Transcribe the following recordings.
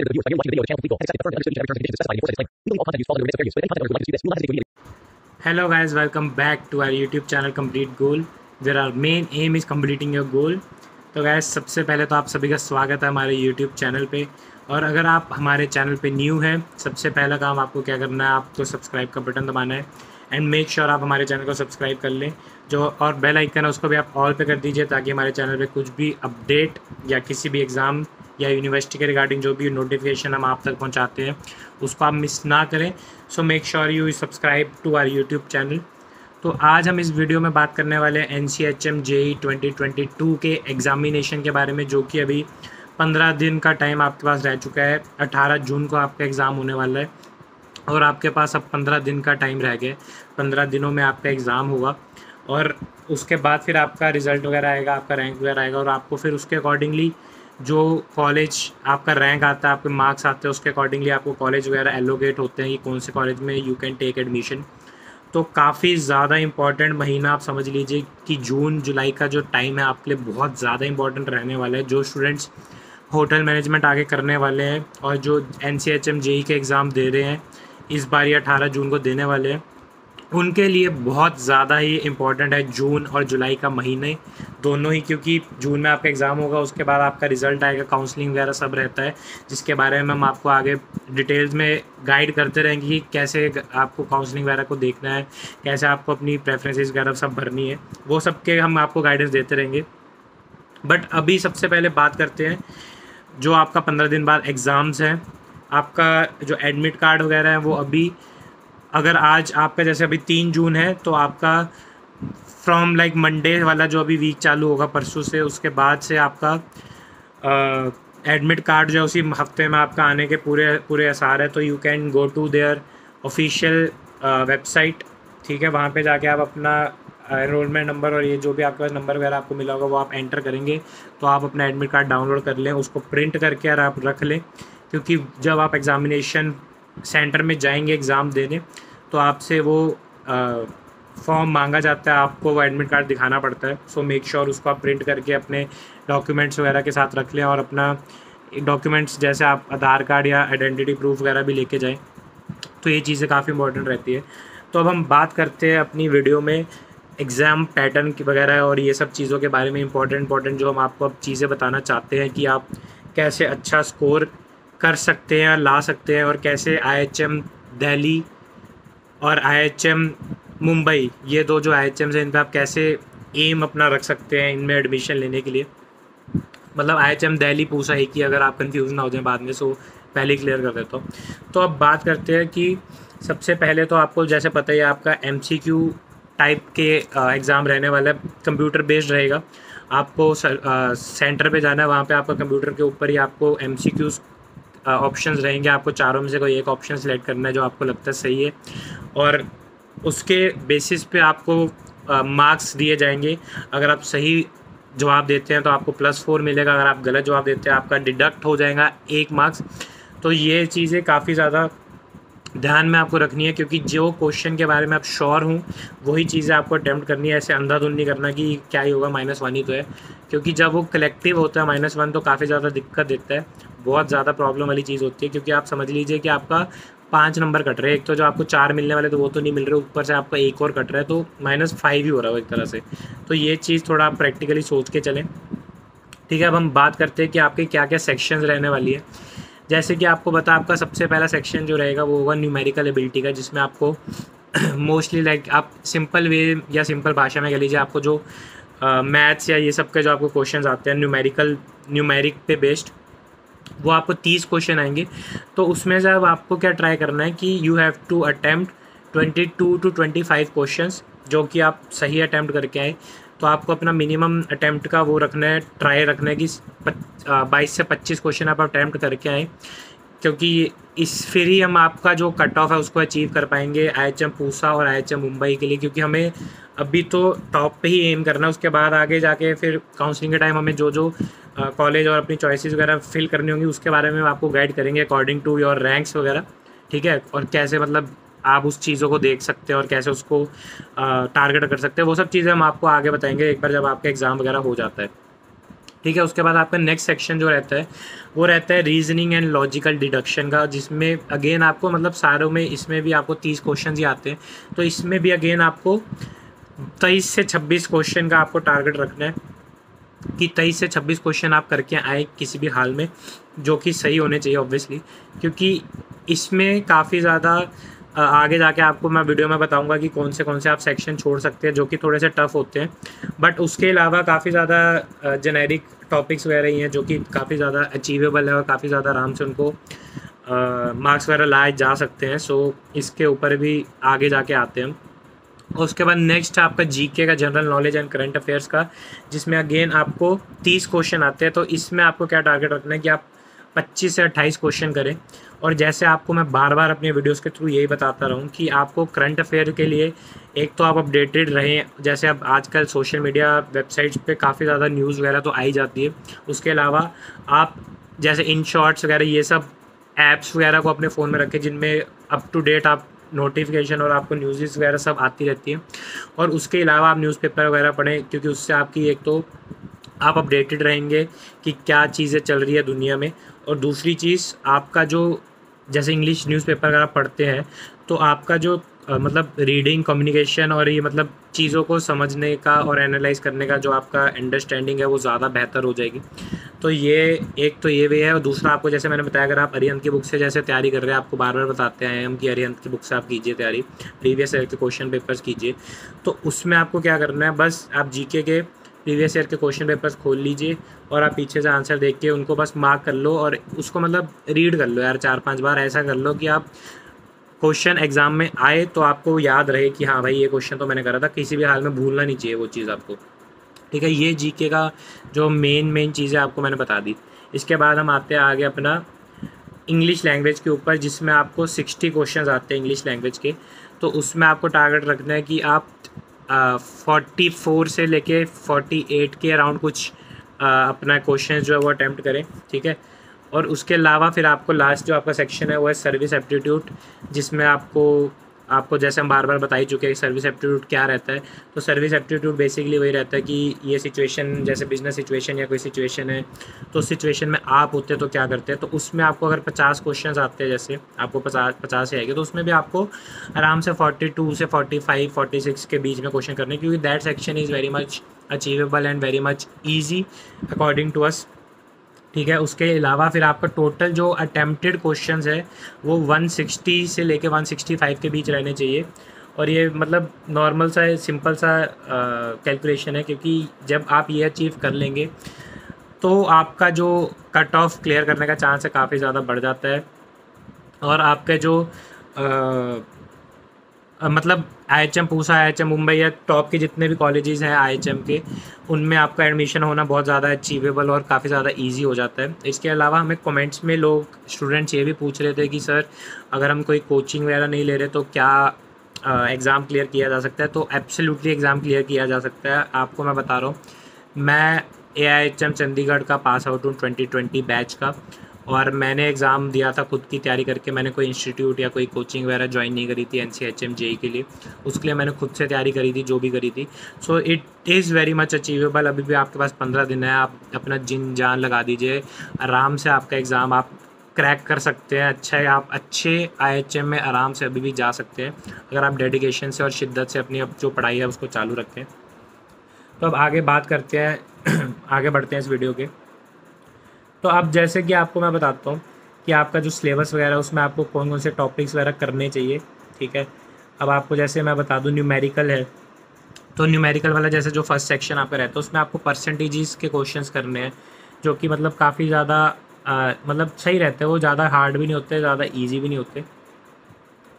Hello guys, welcome back to our YouTube channel Complete Goal, where our main aim is completing your goal. तो guys, सबसे पहले तो आप सभी का स्वागत है हमारे YouTube चैनल पे। और अगर आप हमारे चैनल पे न्यू हैं, सबसे पहला काम आपको क्या करना है, आपको सब्सक्राइब का बटन दबाना है एंड मेक श्योर आप हमारे चैनल को सब्सक्राइब कर लें। जो और बेल आइकन है उसको भी आप ऑल पे कर दीजिए, ताकि हमारे चैनल पे कुछ भी अपडेट या किसी भी एग्ज़ाम या यूनिवर्सिटी के रिगार्डिंग जो भी नोटिफिकेशन हम आप तक पहुंचाते हैं उसको आप मिस ना करें। So make sure you subscribe to our YouTube channel. तो आज हम इस वीडियो में बात करने वाले हैं NCHM JEE 2022 के एग्ज़ामिनेशन के बारे में, जो कि अभी 15 दिन का टाइम आपके पास रह चुका है। 18 जून को आपका एग्ज़ाम होने वाला है और आपके पास अब 15 दिन का टाइम रह गया। 15 दिनों में आपका एग्ज़ाम होगा और उसके बाद फिर आपका रिज़ल्ट वगैरह आएगा, आपका रैंक वगैरह आएगा और आपको फिर उसके अकॉर्डिंगली जो कॉलेज आपका रैंक आता है, आपके मार्क्स आते हैं, उसके अकॉर्डिंगली आपको कॉलेज वगैरह एलोकेट होते हैं कि कौन से कॉलेज में यू कैन टेक एडमिशन। तो काफ़ी ज़्यादा इम्पॉर्टेंट महीना आप समझ लीजिए कि जून जुलाई का जो टाइम है आपके लिए बहुत ज़्यादा इम्पॉर्टेंट रहने वाला है। जो स्टूडेंट्स होटल मैनेजमेंट आगे करने वाले हैं और जो NCHM JEE के एग्ज़ाम दे रहे हैं इस बार ये 18 जून को देने वाले हैं, उनके लिए बहुत ज़्यादा ही इम्पॉर्टेंट है जून और जुलाई का महीने दोनों ही, क्योंकि जून में आपका एग्ज़ाम होगा, उसके बाद आपका रिज़ल्ट आएगा, काउंसलिंग वगैरह सब रहता है, जिसके बारे में हम आपको आगे डिटेल्स में गाइड करते रहेंगे कि कैसे आपको काउंसलिंग वगैरह को देखना है, कैसे आपको अपनी प्रेफरेंसेस वगैरह सब भरनी है, वो सब के हम आपको गाइडेंस देते रहेंगे। बट अभी सबसे पहले बात करते हैं जो आपका 15 दिन बाद एग्ज़ाम्स हैं, आपका जो एडमिट कार्ड वगैरह है वो अभी, अगर आज आपका जैसे अभी 3 जून है तो आपका फ्रॉम लाइक मंडे वाला जो अभी वीक चालू होगा परसों से, उसके बाद से आपका एडमिट कार्ड जो है उसी हफ्ते में आपका आने के पूरे आसार है। तो you can go to their official website, ठीक है, वहाँ पे जाके आप अपना एनरोलमेंट नंबर और ये जो भी आपके पास नंबर वगैरह आपको मिला होगा वो आप एंटर करेंगे, तो आप अपना एडमिट कार्ड डाउनलोड कर लें, उसको प्रिंट करके और आप रख लें, क्योंकि जब आप एग्ज़ामिनेशन सेंटर में जाएंगे एग्ज़ाम देने तो आपसे वो फॉर्म मांगा जाता है, आपको वो एडमिट कार्ड दिखाना पड़ता है। सो मेक श्योर उसको आप प्रिंट करके अपने डॉक्यूमेंट्स वगैरह के साथ रख लें और अपना डॉक्यूमेंट्स जैसे आप आधार कार्ड या आइडेंटिटी प्रूफ वगैरह भी लेके जाएं, तो ये चीज़ें काफ़ी इंपॉर्टेंट रहती है। तो अब हम बात करते हैं अपनी वीडियो में एग्ज़ाम पैटर्न की वगैरह और ये सब चीज़ों के बारे में, इंपॉर्टेंट जो हम आपको अब चीज़ें बताना चाहते हैं कि आप कैसे अच्छा स्कोर कर सकते हैं, ला सकते हैं, और कैसे IHM दिल्ली और IHM मुंबई, ये दो जो IHMs हैं इन पर आप कैसे एम अपना रख सकते हैं इनमें एडमिशन लेने के लिए। मतलब IHM दिल्ली पूछा ही कि अगर आप कंफ्यूज ना हो जाए बाद में, सो पहले क्लियर कर देता हूँ। तो अब बात करते हैं कि सबसे पहले तो आपको जैसे पता ही है आपका MCQ टाइप के एग्ज़ाम रहने वाला है, कंप्यूटर बेस्ड रहेगा। आपको सेंटर पे जाना है, वहाँ पे आपका कंप्यूटर के ऊपर ही आपको MCQs ऑप्शंस रहेंगे, आपको चारों में से कोई एक ऑप्शन सेलेक्ट करना है जो आपको लगता है सही है, और उसके बेसिस पे आपको मार्क्स दिए जाएंगे। अगर आप सही जवाब देते हैं तो आपको +4 मिलेगा, अगर आप गलत जवाब देते हैं आपका डिडक्ट हो जाएगा 1 मार्क्स। तो ये चीज़ें काफ़ी ज़्यादा ध्यान में आपको रखनी है, क्योंकि जो क्वेश्चन के बारे में आप श्योर हूँ वही चीज़ें आपको अटैम्प्ट करनी है। ऐसे अंधाधुंध नहीं करना कि क्या ही होगा, -1 ही तो है, क्योंकि जब वो कलेक्टिव होता है -1 तो काफ़ी ज़्यादा दिक्कत देता है, बहुत ज़्यादा प्रॉब्लम वाली चीज़ होती है। क्योंकि आप समझ लीजिए कि आपका 5 नंबर कट रहे हैं, एक तो जो आपको 4 मिलने वाले तो वो तो नहीं मिल रहे, ऊपर से आपका 1 और कट रहा है, तो -5 ही हो रहा है एक तरह से। तो ये चीज़ थोड़ा आप प्रैक्टिकली सोच के चलें, ठीक है। अब हम बात करते हैं कि आपके क्या क्या सेक्शंस रहने वाली है। जैसे कि आपको पता, आपका सबसे पहला सेक्शन जो रहेगा वो होगा न्यूमेरिकल एबिलिटी का, जिसमें आपको मोस्टली लाइक आप सिंपल वे या सिंपल भाषा में कह लीजिए, आपको जो मैथ्स या ये सब के जो आपको क्वेश्चंस आते हैं न्यूमेरिक पे बेस्ड, वो आपको 30 क्वेश्चन आएंगे। तो उसमें से अब आपको क्या ट्राई करना है कि you have to attempt 22 to 25 questions, जो कि आप सही अटैम्प्ट करके आए। तो आपको अपना मिनिमम अटैम्प्ट का वो रखना है, ट्राई रखना है कि 22 से 25 क्वेश्चन आप अटैम्प्ट करके आए, क्योंकि फिर ही हम आपका जो कट ऑफ है उसको अचीव कर पाएंगे IHM पूसा और IHM मुंबई के लिए। क्योंकि हमें अभी तो टॉप पे ही एम करना है, उसके बाद आगे जाके फिर काउंसलिंग के टाइम हमें जो कॉलेज और अपनी चॉइसेस वगैरह फिल करनी होंगी उसके बारे में आपको गाइड करेंगे अकॉर्डिंग टू योर रैंक्स वगैरह, ठीक है, और कैसे मतलब आप उस चीज़ों को देख सकते हैं और कैसे उसको टारगेट कर सकते हैं, वो सब चीज़ें हम आपको आगे बताएंगे एक बार जब आपका एग्ज़ाम वगैरह हो जाता है। ठीक है। उसके बाद आपका नेक्स्ट सेक्शन जो रहता है वो रहता है रीजनिंग एंड लॉजिकल डिडक्शन का, जिसमें अगेन आपको मतलब सारों में इसमें भी आपको 30 क्वेश्चन ही आते हैं, तो इसमें भी अगेन आपको 23 से 26 क्वेश्चन का आपको टारगेट रखना है कि 23 से 26 क्वेश्चन आप करके आए किसी भी हाल में, जो कि सही होने चाहिए ऑब्वियसली, क्योंकि इसमें काफ़ी ज़्यादा आगे जाके आपको मैं वीडियो में बताऊंगा कि कौन से आप सेक्शन छोड़ सकते हैं जो कि थोड़े से टफ होते हैं, बट उसके अलावा काफ़ी ज़्यादा जेनेरिक टॉपिक्स वगैरह ही हैं जो कि काफ़ी ज़्यादा अचीवेबल है और काफ़ी ज़्यादा आराम से उनको मार्क्स वगैरह लाए जा सकते हैं। सो इसके ऊपर भी आगे जाके आते हैं। और उसके बाद नेक्स्ट आपका जीके का, general knowledge and current affairs का, जिसमें अगेन आपको 30 क्वेश्चन आते हैं। तो इसमें आपको क्या टारगेट रखना है कि आप 25 से 28 क्वेश्चन करें। और जैसे आपको मैं बार बार अपने वीडियोस के थ्रू यही बताता रहूँ कि आपको करंट अफेयर के लिए एक तो आप अपडेटेड रहें, जैसे अब आजकल सोशल मीडिया वेबसाइट्स पे काफ़ी ज़्यादा न्यूज़ वगैरह तो आई जाती है। उसके अलावा आप जैसे इन शॉर्ट्स वगैरह ये सब ऐप्स वगैरह को अपने फ़ोन में रखें जिनमें अप टू डेट आप नोटिफिकेशन और आपको न्यूज़ वगैरह सब आती रहती है। और उसके अलावा आप न्यूज़पेपर वगैरह पढ़ें, क्योंकि उससे आपकी एक तो आप अपडेटेड रहेंगे कि क्या चीज़ें चल रही है दुनिया में, और दूसरी चीज़ आपका जो जैसे इंग्लिश न्यूज़पेपर अगर आप पढ़ते हैं तो आपका जो मतलब रीडिंग कम्युनिकेशन और ये मतलब चीज़ों को समझने का और एनालाइज करने का जो आपका अंडरस्टैंडिंग है वो ज़्यादा बेहतर हो जाएगी। तो ये एक तो ये वे है। और दूसरा आपको जैसे मैंने बताया, अगर आप अरिहंत की बुक से जैसे तैयारी कर रहे हैं, आपको बार बार बताते हैं हम कि अरिहंत की बुक से आप कीजिए तैयारी, प्रीवियस ईयर के क्वेश्चन पेपर्स कीजिए। तो उसमें आपको क्या करना है, बस आप जीके के प्रीवियस ईयर के क्वेश्चन पेपर्स खोल लीजिए और आप पीछे से आंसर देख के उनको बस मार्क कर लो और उसको मतलब रीड कर लो यार 4-5 बार। ऐसा कर लो कि आप क्वेश्चन एग्जाम में आए तो आपको याद रहे कि हाँ भाई ये क्वेश्चन तो मैंने करा था, किसी भी हाल में भूलना नहीं चाहिए वो चीज़ आपको। ठीक है, ये जीके का जो मेन चीज़ें आपको मैंने बता दी। इसके बाद हम आते हैं आगे अपना इंग्लिश लैंग्वेज के ऊपर, जिसमें आपको 60 क्वेश्चंस आते हैं इंग्लिश लैंग्वेज के। तो उसमें आपको टारगेट रखना है कि आप 44 से लेके 48 के अराउंड कुछ अपना क्वेश्चन जो है वो अटैम्प्ट करें। ठीक है, और उसके अलावा फिर आपको लास्ट जो आपका सेक्शन है वो है सर्विस एप्टीट्यूड, जिसमें आपको जैसे हम बार बार बता ही चुके हैं सर्विस एप्टीट्यूड क्या रहता है। तो सर्विस एप्टीट्यूड बेसिकली वही रहता है कि ये सिचुएशन जैसे बिजनेस सिचुएशन या कोई सिचुएशन है, तो उस सिचुएशन में आप होते तो क्या करते हैं। तो उसमें आपको अगर 50 क्वेश्चंस आते हैं, जैसे आपको 50 ही आएंगे, तो उसमें भी आपको आराम से 42 से 45 46 के बीच में क्वेश्चन करने, क्योंकि that section is very much achievable and very much easy according to us. ठीक है, उसके अलावा फिर आपका टोटल जो अटेम्प्टेड क्वेश्चंस है वो 160 से लेके 165 के बीच रहने चाहिए। और ये मतलब नॉर्मल सा सिंपल सा कैलकुलेशन है, क्योंकि जब आप ये अचीव कर लेंगे तो आपका जो कट ऑफ क्लियर करने का चांस है काफ़ी ज़्यादा बढ़ जाता है। और आपके जो मतलब IHM पूसा, IHM मुंबई या टॉप के जितने भी कॉलेजेस हैं IHM के, उनमें आपका एडमिशन होना बहुत ज़्यादा अचीवेबल और काफ़ी ज़्यादा इजी हो जाता है। इसके अलावा हमें कमेंट्स में लोग स्टूडेंट्स ये भी पूछ रहे थे कि सर अगर हम कोई कोचिंग वगैरह नहीं ले रहे तो क्या एग्ज़ाम क्लियर किया जा सकता है। तो एब्सोल्युटली एग्ज़ाम क्लियर किया जा सकता है। आपको मैं बता रहा हूँ, मैं AIHM चंडीगढ़ का पास आउट हूँ 2020 बैच का, और मैंने एग्ज़ाम दिया था खुद की तैयारी करके। मैंने कोई इंस्टीट्यूट या कोई कोचिंग वगैरह ज्वाइन नहीं करी थी NCHM JEE के लिए, उसके लिए मैंने खुद से तैयारी करी थी जो भी करी थी। So it is very much achievable. अभी भी आपके पास 15 दिन है, आप अपना जिन जान लगा दीजिए, आराम से आपका एग्ज़ाम आप क्रैक कर सकते हैं। अच्छा है, आप अच्छे IHM में आराम से अभी भी जा सकते हैं अगर आप डेडिकेशन से और शिद्दत से अपनी अब जो पढ़ाई है उसको चालू रखें। तो अब आगे बात करते हैं आगे बढ़ते हैं इस वीडियो के। तो अब जैसे कि आपको मैं बताता हूँ कि आपका जो सिलेबस वगैरह है उसमें आपको कौन कौन से टॉपिक्स वगैरह करने चाहिए। ठीक है, अब आपको जैसे मैं बता दूँ न्यूमेरिकल है, तो न्यूमेरिकल वाला जैसे जो फर्स्ट सेक्शन आपका रहता है उसमें आपको परसेंटेजेस के क्वेश्चंस करने हैं, जो कि मतलब काफ़ी ज़्यादा मतलब सही रहते हैं। वो ज़्यादा हार्ड भी नहीं होते, ज़्यादा ईजी भी नहीं होते।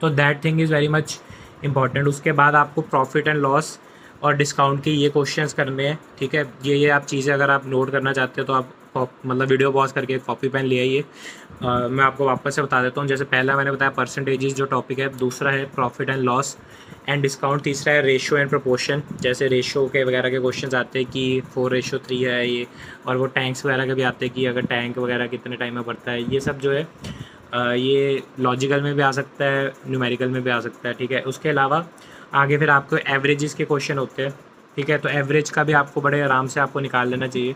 तो that thing is very much important. उसके बाद आपको प्रॉफिट एंड लॉस और डिस्काउंट के ये क्वेश्चंस करने हैं। ठीक है, ये आप चीज़ें अगर आप नोट करना चाहते हो तो आप मतलब वीडियो पॉज करके कॉपी पेन ले आइए। मैं आपको वापस से बता देता हूँ। जैसे पहला मैंने बताया परसेंटेजेस जो टॉपिक है, दूसरा है profit and loss and discount, तीसरा है रेशो एंड प्रोपोर्शन। जैसे रेशो के वगैरह के क्वेश्चन आते हैं कि 4:3 है ये, और वो टैंक्स वगैरह के भी आते हैं कि अगर टैंक वगैरह कितने टाइम में बढ़ता है। ये सब जो है ये लॉजिकल में भी आ सकता है, न्यूमेरिकल में भी आ सकता है। ठीक है, उसके अलावा आगे फिर आपको एवरेजेस के क्वेश्चन होते हैं। ठीक है, तो एवरेज का भी आपको बड़े आराम से आपको निकाल लेना चाहिए।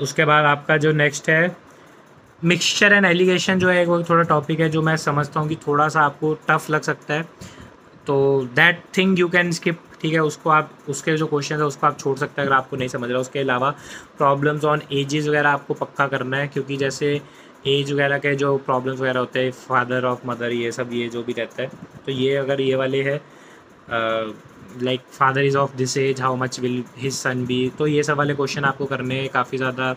उसके बाद आपका जो नेक्स्ट है मिक्सचर एंड एलिगेशन, जो है वो थोड़ा टॉपिक है जो मैं समझता हूँ कि थोड़ा सा आपको टफ लग सकता है, तो that thing you can skip, ठीक है। उसको आप, उसके जो क्वेश्चन है उसको आप छोड़ सकते हैं अगर आपको नहीं समझ रहा। उसके अलावा प्रॉब्लम्स ऑन एजेस वगैरह आपको पक्का करना है, क्योंकि जैसे एज वगैरह के जो प्रॉब्लम्स वगैरह होते हैं, फादर ऑफ मदर, ये सब ये जो भी रहता है, तो ये अगर ये वाले है like father is of this age, how much will his son be, तो ये सब वाले क्वेश्चन आपको करने काफ़ी ज़्यादा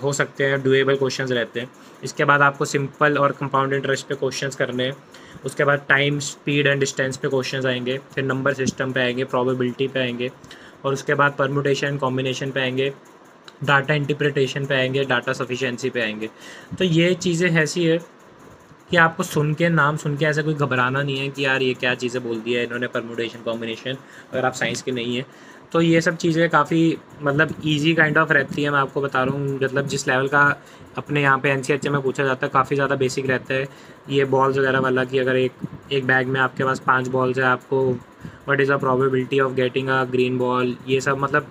हो सकते हैं, डुएबल क्वेश्चंस रहते हैं। इसके बाद आपको सिंपल और कंपाउंड इंटरेस्ट पे क्वेश्चंस करने हैं। उसके बाद टाइम, स्पीड एंड डिस्टेंस पे क्वेश्चंस आएंगे, फिर नंबर सिस्टम पे आएंगे, प्रोबेबिलिटी पे आएंगे, और उसके बाद परम्यूटेशन कॉम्बिनेशन पे आएंगे, डाटा इंटरप्रिटेशन पे आएंगे, डाटा सफिशिएंसी पे आएंगे। तो ये चीज़ें ऐसी है कि आपको सुन के, नाम सुन के ऐसा कोई घबराना नहीं है कि यार ये क्या चीज़ें बोल दी है इन्होंने, परम्यूटेशन कॉम्बिनेशन, अगर आप साइंस के नहीं है तो ये सब चीज़ें काफ़ी मतलब इजी काइंड ऑफ रहती है। मैं आपको बता रहा हूँ, मतलब जिस लेवल का अपने यहाँ पे NCHM में पूछा जाता है काफ़ी ज़्यादा बेसिक रहता है ये बॉल्स वगैरह वाला, कि अगर एक बैग में आपके पास 5 बॉल्स है, आपको what is the probability of getting a green ball, ये सब मतलब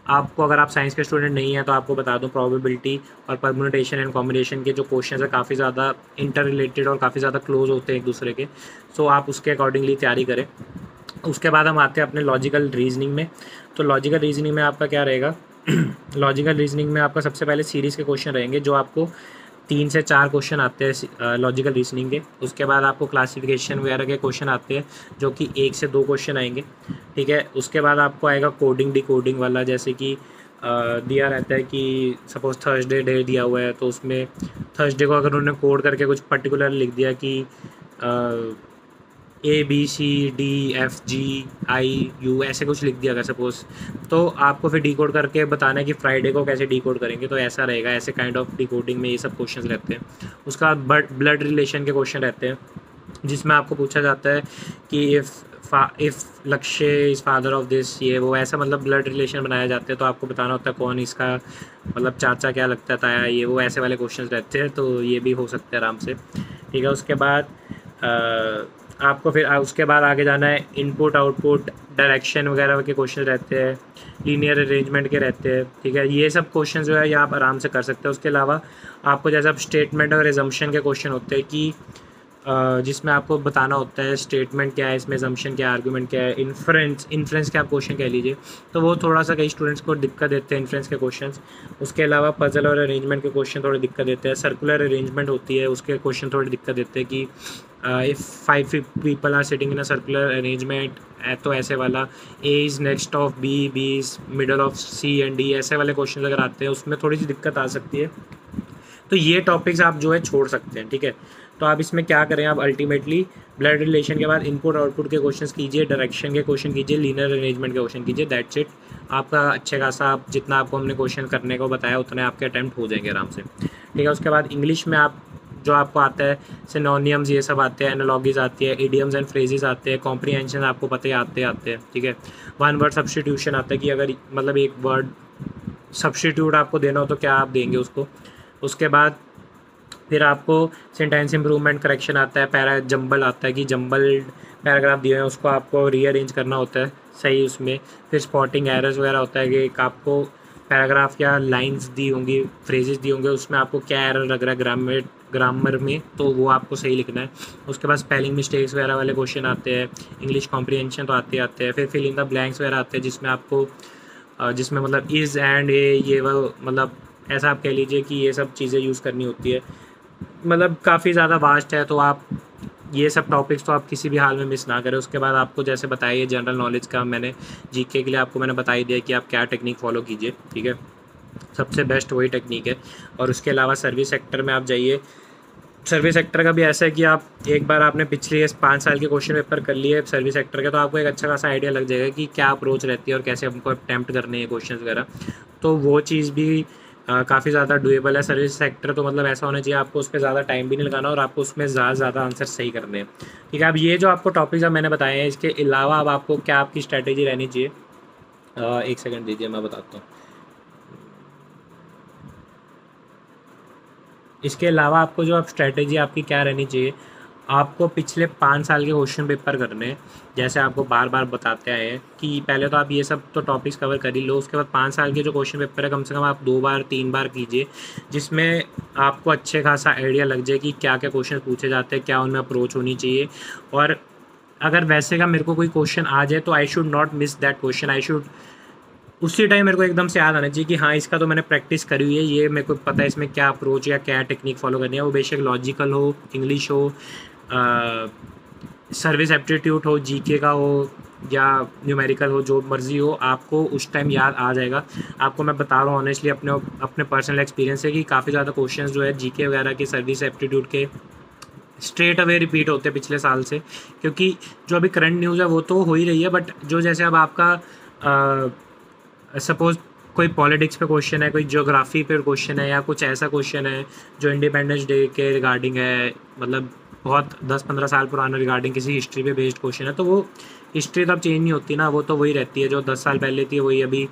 आपको, अगर आप साइंस के स्टूडेंट नहीं हैं तो आपको बता दूं, प्रोबेबिलिटी और परम्यूटेशन एंड कॉम्बिनेशन के जो क्वेश्चंस है काफ़ी ज़्यादा इंटर रिलेटेड और काफ़ी ज़्यादा क्लोज होते हैं एक दूसरे के, सो आप उसके अकॉर्डिंगली तैयारी करें। उसके बाद हम आते हैं अपने लॉजिकल रीजनिंग में। तो लॉजिकल रीजनिंग में आपका क्या रहेगा लॉजिकल रीजनिंग में आपका सबसे पहले सीरीज़ के क्वेश्चन रहेंगे, जो आपको 3 से 4 क्वेश्चन आते हैं लॉजिकल रीजनिंग के। उसके बाद आपको क्लासिफिकेशन वगैरह के क्वेश्चन आते हैं जो कि 1 से 2 क्वेश्चन आएंगे, ठीक है। उसके बाद आपको आएगा कोडिंग डिकोडिंग वाला, जैसे कि दिया रहता है कि सपोज़ थर्सडे डे दिया हुआ है, तो उसमें थर्सडे को अगर उन्होंने कोड करके कुछ पर्टिकुलर लिख दिया कि ABCDFGIU ऐसे कुछ लिख दिया अगर सपोज़, तो आपको फिर डिकोड करके बताना है कि फ्राइडे को कैसे डिकोड करेंगे, तो ऐसा रहेगा। ऐसे काइंड ऑफ डिकोडिंग में ये सब क्वेश्चंस रहते हैं। उसका बाद ब्लड रिलेशन के क्वेश्चन रहते हैं, जिसमें आपको पूछा जाता है कि इफ़ लक्ष्य इज़ फादर ऑफ दिस, ये वो, ऐसा मतलब ब्लड रिलेशन बनाया जाते हैं, तो आपको बताना होता है कौन इसका मतलब चाचा क्या लगता था, ये वो, ऐसे वाले क्वेश्चंस रहते हैं, तो ये भी हो सकते हैं आराम से, ठीक है। उसके बाद आपको फिर उसके बाद आगे जाना है, इनपुट आउटपुट डायरेक्शन वगैरह के क्वेश्चन रहते हैं, लीनियर अरेंजमेंट के रहते हैं, ठीक है। ये सब क्वेश्चन जो है ये आप आराम से कर सकते हैं। उसके अलावा आपको जैसा स्टेटमेंट और एजम्पशन के क्वेश्चन होते हैं कि जिसमें आपको बताना होता है स्टेटमेंट क्या है, इसमें एजम्पशन क्या है, आर्गूमेंट क्या है, इन्फ्रेंस के आप क्वेश्चन कह लीजिए, तो वो थोड़ा सा कई स्टूडेंट्स को दिक्कत देते हैं इन्फ्रेंस के क्वेश्चंस। उसके अलावा पजल और अरेंजमेंट के क्वेश्चन थोड़ी दिक्कत देते हैं। सर्कुलर अरेंजमेंट होती है, उसके क्वेश्चन थोड़ी दिक्कत देते हैं कि if 5 people are sitting in a circular arrangement, तो ऐसे वाला, A is next of B, B is middle of C and D, ऐसे वाले क्वेश्चन अगर आते हैं उसमें थोड़ी सी दिक्कत आ सकती है। तो ये टॉपिक्स आप जो है छोड़ सकते हैं, ठीक है। तो आप इसमें क्या करें, आप अल्टीमेटली ब्लड रिलेशन के बाद इनपुट आउटपुट के क्वेश्चंस कीजिए, डायरेक्शन के क्वेश्चन कीजिए, लीनियर अरेंजमेंट के क्वेश्चन कीजिए, दैट्स इट। आपका अच्छे खासा, आप जितना आपको हमने क्वेश्चन करने को बताया उतने आपके अटैम्प्ट हो जाएंगे आराम से, ठीक है। उसके बाद इंग्लिश में आप जो आपको आता है सिनोनियम्स ये सब आते हैं, एनालॉजीज आती है, इडियम्स एंड फ्रेजेस आते हैं, कॉम्प्रीहेंशन आपको पता ही आते हैं, ठीक है। वन वर्ड सब्स्टिट्यूशन आता है कि अगर मतलब एक वर्ड सब्स्टिट्यूट आपको देना हो तो क्या आप देंगे उसको। उसके बाद फिर आपको सेंटेंस इंप्रूवमेंट करेक्शन आता है, पैरा जंबल आता है कि जंबल पैराग्राफ दिए हैं उसको आपको रीअरेंज करना होता है सही उसमें। फिर स्पॉटिंग एरर्स वगैरह होता है कि एक आपको पैराग्राफ या लाइंस दी होंगी, फ्रेजेस दी होंगे, उसमें आपको क्या एरर लग रहा है ग्रामर में, तो वो आपको सही लिखना है। उसके बाद स्पेलिंग मिस्टेक्स वगैरह वाले क्वेश्चन आते हैं, इंग्लिश कॉम्प्रीहेंशन तो आते हैं। फिर फिल इन द ब्लैंक्स वगैरह आते हैं, जिसमें आपको जिसमें मतलब इज़ एंड ये वो, मतलब ऐसा आप कह लीजिए कि ये सब चीज़ें यूज़ करनी होती है। मतलब काफ़ी ज़्यादा वास्ट है, तो आप ये सब टॉपिक्स तो आप किसी भी हाल में मिस ना करें। उसके बाद आपको जैसे बताइए जनरल नॉलेज का, मैंने जीके के लिए आपको मैंने बता ही दिया कि आप क्या टेक्निक फॉलो कीजिए, ठीक है। सबसे बेस्ट वही टेक्निक है। और उसके अलावा सर्विस सेक्टर में आप जाइए। सर्विस सेक्टर का भी ऐसा है कि आप एक बार आपने पिछले 5 साल के क्वेश्चन पेपर कर लिए सर्विस सेक्टर के, तो आपको एक अच्छा खासा आइडिया लग जाएगा कि क्या अप्रोच रहती है और कैसे हमको अटैम्प्ट करने हैं क्वेश्चन वगैरह। तो वो चीज़ भी काफ़ी ज़्यादा डुएबल है। सर्विस सेक्टर तो मतलब ऐसा होना चाहिए आपको उस पर ज़्यादा टाइम भी नहीं लगाना और आपको उसमें ज़्यादा आंसर सही करने हैं, ठीक है। अब ये जो आपको टॉपिक्स अब मैंने बताए हैं, इसके अलावा अब आपको क्या आपकी स्ट्रैटेजी रहनी चाहिए, एक सेकंड दीजिए मैं बताता हूँ। इसके अलावा आपको जो आप स्ट्रैटेजी आपकी क्या रहनी चाहिए, आपको पिछले 5 साल के क्वेश्चन पेपर करने हैं, जैसे आपको बार बार बताते आए हैं कि पहले तो आप ये सब तो टॉपिक्स कवर कर ही लो, उसके बाद 5 साल के जो क्वेश्चन पेपर है कम से कम आप 2 बार 3 बार कीजिए, जिसमें आपको अच्छे खासा आइडिया लग जाए कि क्या क्या क्वेश्चन पूछे जाते हैं, क्या उनमें अप्रोच होनी चाहिए। और अगर वैसे का मेरे को कोई क्वेश्चन आ जाए तो I should not miss that question, I should उसी टाइम मेरे को एकदम से याद आना चाहिए कि हाँ इसका तो मैंने प्रैक्टिस करी हुई है, ये मेरे को पता है इसमें क्या अप्रोच या क्या टेक्निक फॉलो करनी है, वो बेशक लॉजिकल हो, इंग्लिश हो, सर्विस एप्टीट्यूड हो, जीके का हो या न्यूमेरिकल हो, जो मर्जी हो, आपको उस टाइम याद आ जाएगा। आपको मैं बता रहा हूँ ऑनेस्टली अपने पर्सनल एक्सपीरियंस है कि काफ़ी ज़्यादा क्वेश्चंस जो है जीके वगैरह के, सर्विस एप्टीट्यूड के, स्ट्रेट अवे रिपीट होते हैं पिछले साल से, क्योंकि जो अभी करंट न्यूज़ है वो तो हो ही रही है, बट जो जैसे अब आपका सपोज़ कोई पॉलिटिक्स पे क्वेश्चन है, कोई ज्योग्राफी पे क्वेश्चन है, या कुछ ऐसा क्वेश्चन है जो इंडिपेंडेंस डे के रिगार्डिंग है, मतलब बहुत 10-15 साल पुराना रिगार्डिंग किसी हिस्ट्री पे बेस्ड क्वेश्चन है, तो वो हिस्ट्री तो अब चेंज नहीं होती ना, वो तो वही रहती है जो 10 साल पहले थी, वही अभी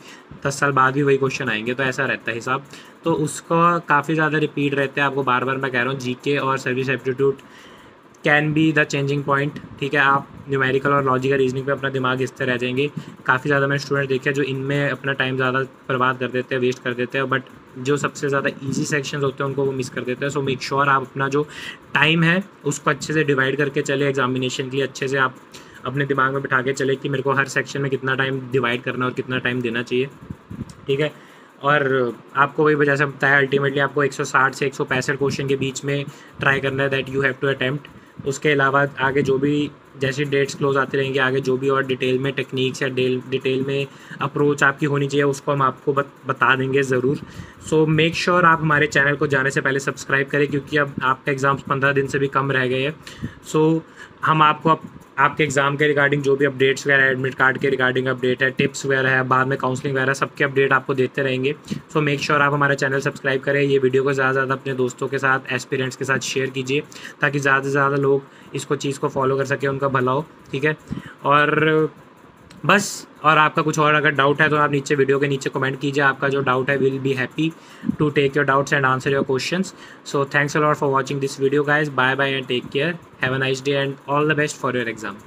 10 साल बाद भी वही क्वेश्चन आएंगे, तो ऐसा रहता है हिसाब। तो उसका काफ़ी ज़्यादा रिपीट रहता है, आपको बार बार मैं कह रहा हूँ जीके और service aptitude can be the changing point. ठीक है, आप न्यूमेरिकल और लॉजिकल रीजनिंग पे अपना दिमाग इस तरह रह जाएंगे। काफ़ी ज़्यादा मैंने स्टूडेंट देखे जो इनमें अपना टाइम ज़्यादा बर्बाद कर देते हैं, वेस्ट कर देते हैं, बट जो सबसे ज़्यादा इजी सेक्शंस होते हैं उनको वो मिस कर देते हैं। सो मेक श्योर आप अपना जो टाइम है उसको अच्छे से डिवाइड करके चले, एग्जामिनेशन के लिए अच्छे से आप अपने दिमाग में बिठा के चले कि मेरे को हर सेक्शन में कितना टाइम डिवाइड करना और कितना टाइम देना चाहिए। ठीक है, और आपको वही वजह से बताया अल्टीमेटली आपको 160 से 165 क्वेश्चन के बीच में ट्राई करना है, that you have to attempt. उसके अलावा आगे जो भी जैसे डेट्स क्लोज आते रहेंगे, आगे जो भी और डिटेल में टेक्निक्स या डिटेल में अप्रोच आपकी होनी चाहिए उसको हम आपको बता देंगे ज़रूर। सो मेक श्योर आप हमारे चैनल को जाने से पहले सब्सक्राइब करें, क्योंकि अब आपके एग्ज़ाम्स 15 दिन से भी कम रह गए हैं। सो हम आपको आपके एग्ज़ाम के रिगार्डिंग जो भी अपडेट्स वगैरह, एडमिट कार्ड के रिगार्डिंग अपडेट है, टिप्स वगैरह है, बाद में काउंसलिंग वगैरह, सबके अपडेट आपको देते रहेंगे। सो मेक श्योर आप हमारा चैनल सब्सक्राइब करें। ये वीडियो को ज़्यादा से ज़्यादा अपने दोस्तों के साथ, एस्पिरेंट्स के साथ शेयर कीजिए, ताकि ज़्यादा से ज़्यादा लोग इसको चीज़ को फॉलो कर सकें, उनका भला हो। ठीक है, और बस, और आपका कुछ और अगर डाउट है तो आप नीचे वीडियो के नीचे कमेंट कीजिए, आपका जो डाउट है, will be happy to take your doubts and answer your questions. So thanks a lot for watching this video guys, bye bye and take care, have a nice day and all the best for your exam.